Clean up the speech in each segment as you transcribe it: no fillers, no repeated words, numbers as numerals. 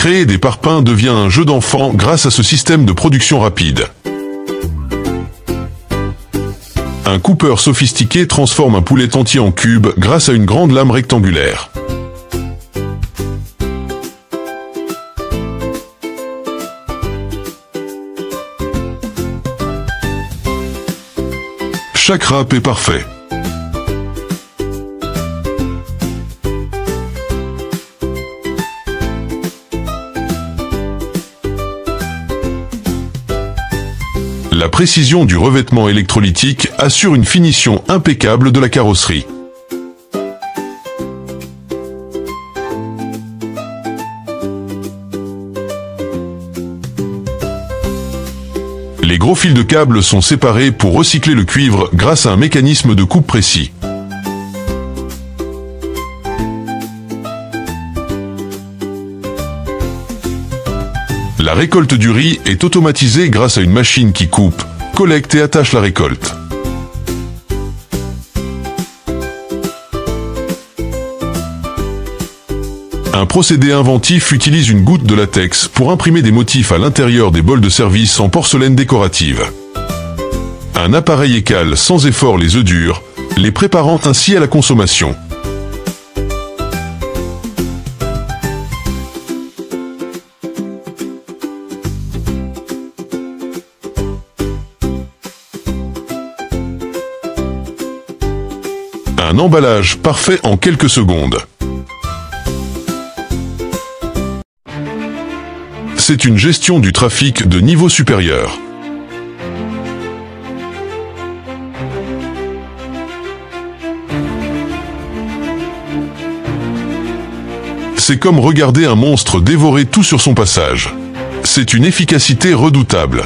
Créer des parpaings devient un jeu d'enfant grâce à ce système de production rapide. Un coupeur sophistiqué transforme un poulet entier en cubes grâce à une grande lame rectangulaire. Chaque râpe est parfait. La précision du revêtement électrolytique assure une finition impeccable de la carrosserie. Les gros fils de câble sont séparés pour recycler le cuivre grâce à un mécanisme de coupe précis. La récolte du riz est automatisée grâce à une machine qui coupe, collecte et attache la récolte. Un procédé inventif utilise une goutte de latex pour imprimer des motifs à l'intérieur des bols de service en porcelaine décorative. Un appareil écale sans effort les œufs durs, les préparant ainsi à la consommation. Un emballage parfait en quelques secondes. C'est une gestion du trafic de niveau supérieur. C'est comme regarder un monstre dévorer tout sur son passage. C'est une efficacité redoutable.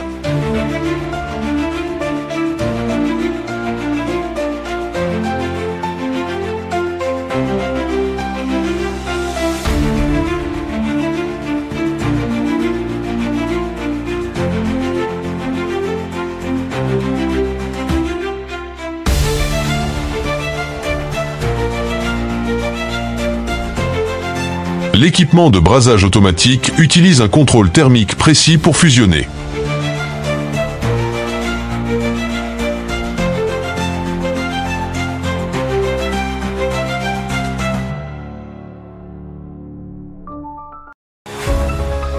L'équipement de brasage automatique utilise un contrôle thermique précis pour fusionner.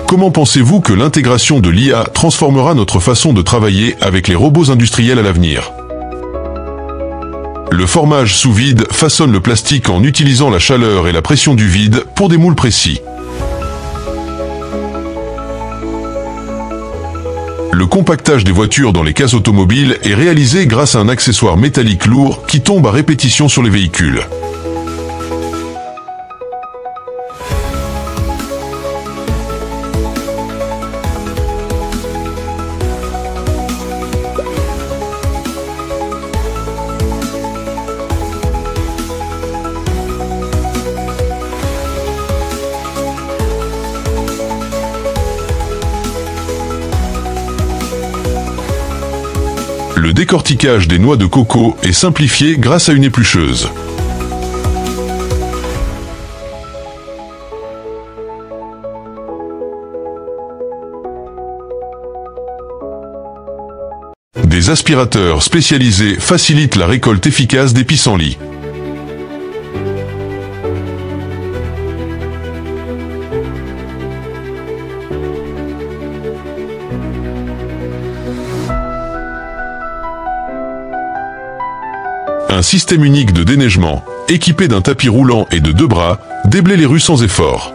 Comment pensez-vous que l'intégration de l'IA transformera notre façon de travailler avec les robots industriels à l'avenir ? Le formage sous vide façonne le plastique en utilisant la chaleur et la pression du vide pour des moules précis. Le compactage des voitures dans les cases automobiles est réalisé grâce à un accessoire métallique lourd qui tombe à répétition sur les véhicules. Le décortiquage des noix de coco est simplifié grâce à une éplucheuse. Des aspirateurs spécialisés facilitent la récolte efficace des pissenlits. Un système unique de déneigement, équipé d'un tapis roulant et de 2 bras, déblaye les rues sans effort.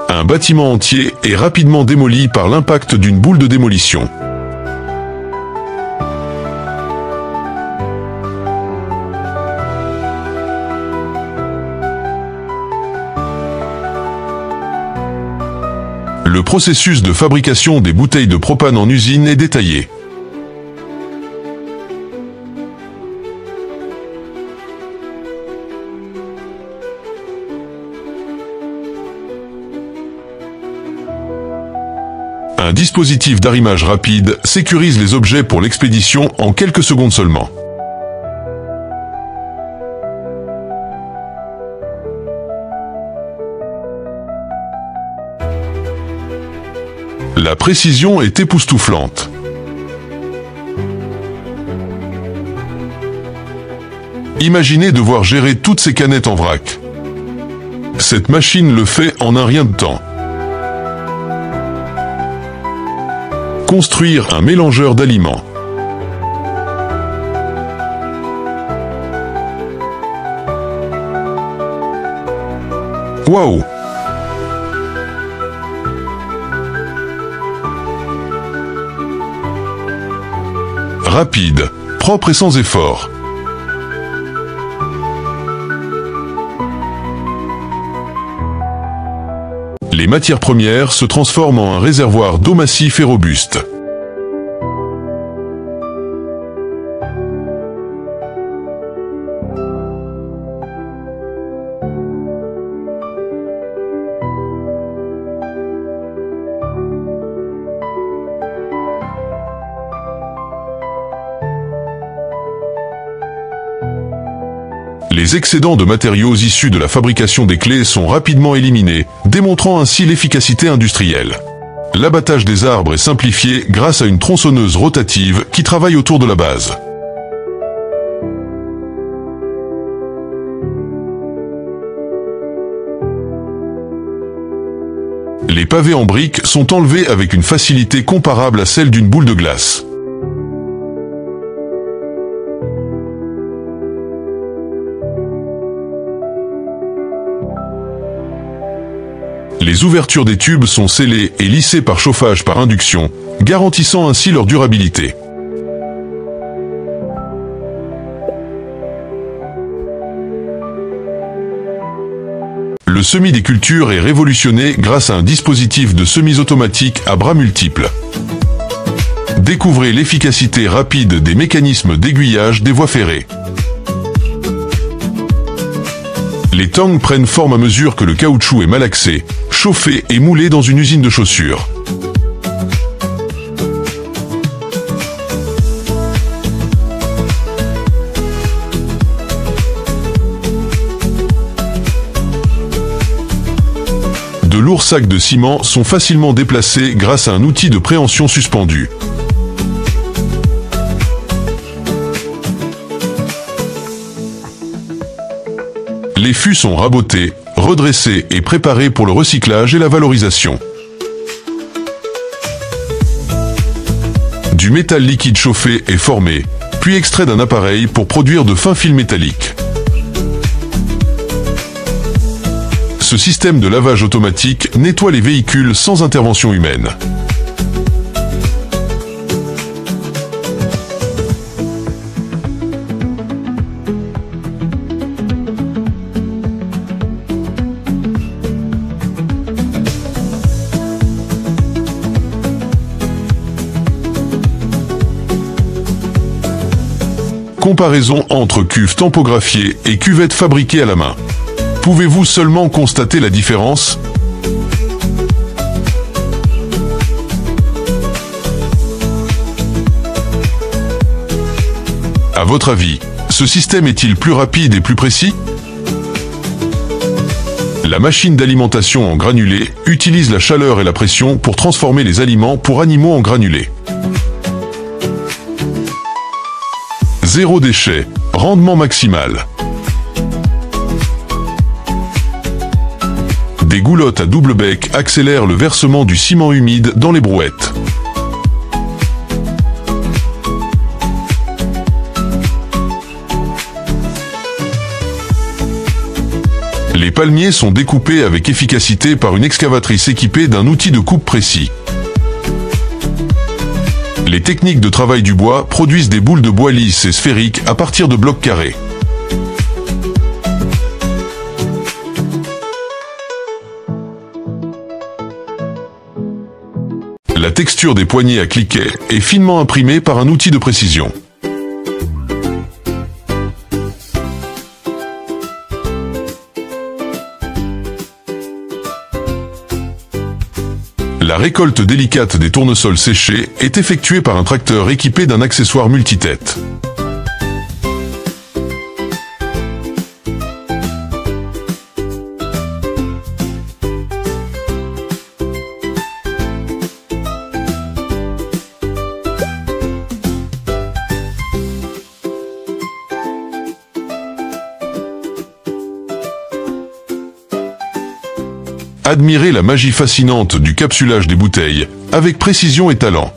Un bâtiment entier est rapidement démoli par l'impact d'une boule de démolition. Le processus de fabrication des bouteilles de propane en usine est détaillé. Un dispositif d'arrimage rapide sécurise les objets pour l'expédition en quelques secondes seulement. La précision est époustouflante. Imaginez devoir gérer toutes ces canettes en vrac. Cette machine le fait en un rien de temps. Construire un mélangeur d'aliments. Waouh! Rapide, propre et sans effort. Les matières premières se transforment en un réservoir d'eau massif et robuste. Les excédents de matériaux issus de la fabrication des clés sont rapidement éliminés, démontrant ainsi l'efficacité industrielle. L'abattage des arbres est simplifié grâce à une tronçonneuse rotative qui travaille autour de la base. Les pavés en briques sont enlevés avec une facilité comparable à celle d'une boule de glace. Les ouvertures des tubes sont scellées et lissées par chauffage par induction, garantissant ainsi leur durabilité. Le semis des cultures est révolutionné grâce à un dispositif de semis automatique à bras multiples. Découvrez l'efficacité rapide des mécanismes d'aiguillage des voies ferrées. Les tangs prennent forme à mesure que le caoutchouc est malaxé, chauffé et moulé dans une usine de chaussures. De lourds sacs de ciment sont facilement déplacés grâce à un outil de préhension suspendu. Les fûts sont rabotés, redressés et préparés pour le recyclage et la valorisation. Du métal liquide chauffé est formé, puis extrait d'un appareil pour produire de fins fils métalliques. Ce système de lavage automatique nettoie les véhicules sans intervention humaine. Comparaison entre cuves tampographiées et cuvettes fabriquées à la main. Pouvez-vous seulement constater la différence? À votre avis, ce système est-il plus rapide et plus précis? La machine d'alimentation en granulés utilise la chaleur et la pression pour transformer les aliments pour animaux en granulés. Zéro déchet, rendement maximal. Des goulottes à double bec accélèrent le versement du ciment humide dans les brouettes. Les palmiers sont découpés avec efficacité par une excavatrice équipée d'un outil de coupe précis. Les techniques de travail du bois produisent des boules de bois lisses et sphériques à partir de blocs carrés. La texture des poignées à cliquet est finement imprimée par un outil de précision. La récolte délicate des tournesols séchés est effectuée par un tracteur équipé d'un accessoire multitête. Admirez la magie fascinante du capsulage des bouteilles, avec précision et talent.